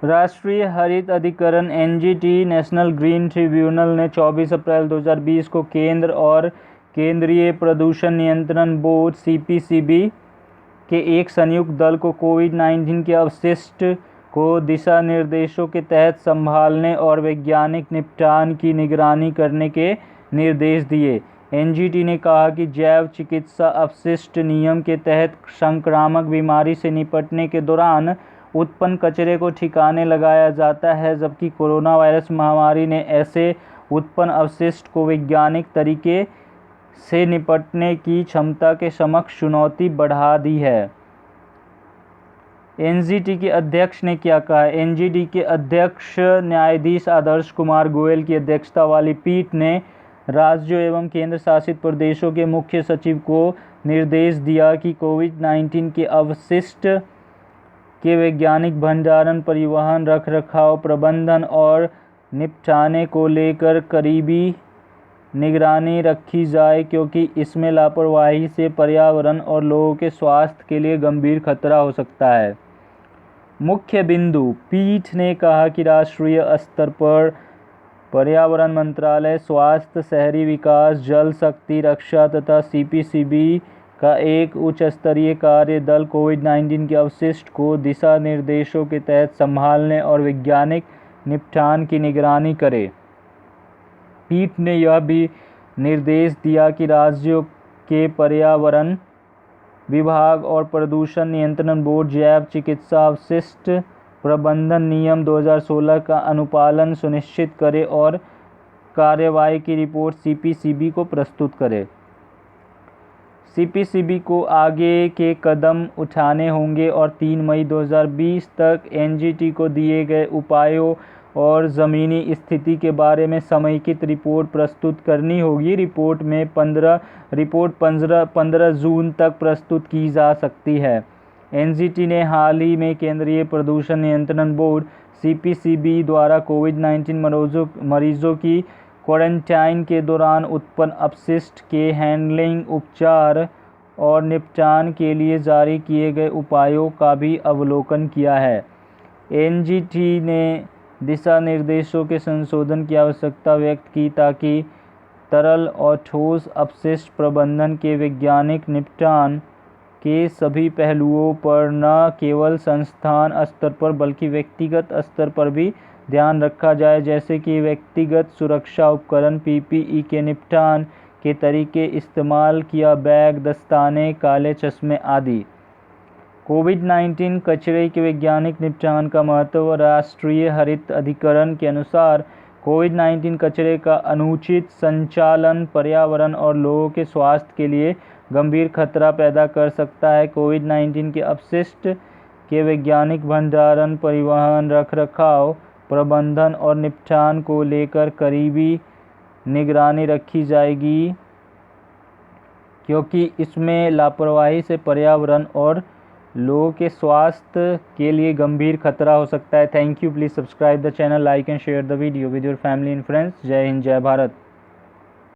राष्ट्रीय हरित अधिकरण (एनजीटी) नेशनल ग्रीन ट्रिब्यूनल ने 24 अप्रैल 2020 को केंद्र और केंद्रीय प्रदूषण नियंत्रण बोर्ड (सीपीसीबी) के एक संयुक्त दल को कोविड-19 के अवशिष्ट को दिशा निर्देशों के तहत संभालने और वैज्ञानिक निपटान की निगरानी करने के निर्देश दिए। एनजीटी ने कहा कि जैव चिकित्सा अपशिष्ट नियम के तहत संक्रामक बीमारी से निपटने के दौरान उत्पन्न कचरे को ठिकाने लगाया जाता है, जबकि कोरोना वायरस महामारी ने ऐसे उत्पन्न अपशिष्ट को वैज्ञानिक तरीके से निपटने की क्षमता के समक्ष चुनौती बढ़ा दी है। एनजीटी के अध्यक्ष ने क्या कहा? एनजीटी के अध्यक्ष न्यायाधीश आदर्श कुमार गोयल की अध्यक्षता वाली पीठ ने राज्यों एवं केंद्र शासित प्रदेशों के मुख्य सचिव को निर्देश दिया कि कोविड-19 के अवशिष्ट के वैज्ञानिक भंडारण, परिवहन, रखरखाव, प्रबंधन और निपटाने को लेकर करीबी निगरानी रखी जाए, क्योंकि इसमें लापरवाही से पर्यावरण और लोगों के स्वास्थ्य के लिए गंभीर खतरा हो सकता है। मुख्य बिंदु: पीठ ने कहा कि राष्ट्रीय स्तर पर पर्यावरण मंत्रालय, स्वास्थ्य, शहरी विकास, जल शक्ति, रक्षा तथा सीपीसीबी का एक उच्च स्तरीय कार्य दल कोविड-19 के अवशिष्ट को दिशा निर्देशों के तहत संभालने और वैज्ञानिक निपटान की निगरानी करे। पीठ ने यह भी निर्देश दिया कि राज्यों के पर्यावरण विभाग और प्रदूषण नियंत्रण बोर्ड जैव चिकित्सा अपशिष्ट प्रबंधन नियम 2016 का अनुपालन सुनिश्चित करे और कार्रवाई की रिपोर्ट सीपीसीबी को प्रस्तुत करे। सीपीसीबी को आगे के कदम उठाने होंगे और 3 मई 2020 तक एनजीटी को दिए गए उपायों और ज़मीनी स्थिति के बारे में समेकित रिपोर्ट प्रस्तुत करनी होगी। रिपोर्ट 15 जून तक प्रस्तुत की जा सकती है। एनजीटी ने हाल ही में केंद्रीय प्रदूषण नियंत्रण बोर्ड सीपीसीबी द्वारा कोविड-19 मरीजों की क्वारंटाइन के दौरान उत्पन्न अपशिष्ट के हैंडलिंग, उपचार और निपटान के लिए जारी किए गए उपायों का भी अवलोकन किया है। एनजीटी ने दिशा निर्देशों के संशोधन की आवश्यकता व्यक्त की ताकि तरल और ठोस अपशिष्ट प्रबंधन के वैज्ञानिक निपटान के सभी पहलुओं पर न केवल संस्थान स्तर पर बल्कि व्यक्तिगत स्तर पर भी ध्यान रखा जाए, जैसे कि व्यक्तिगत सुरक्षा उपकरण, पीपीई के निपटान के तरीके, इस्तेमाल किया बैग, दस्ताने, काले चश्मे आदि। कोविड-19 कचरे के वैज्ञानिक निपटान का महत्व: राष्ट्रीय हरित अधिकरण के अनुसार कोविड-19 कचरे का अनुचित संचालन पर्यावरण और लोगों के स्वास्थ्य के लिए गंभीर खतरा पैदा कर सकता है। कोविड-19 के अपशिष्ट के वैज्ञानिक भंडारण, परिवहन, रखरखाव, प्रबंधन और निपटान को लेकर करीबी निगरानी रखी जाएगी, क्योंकि इसमें लापरवाही से पर्यावरण और लोगों के स्वास्थ्य के लिए गंभीर खतरा हो सकता है। Thank you. Please subscribe the channel, like and share the video with your family and friends. जय हिंद, जय भारत।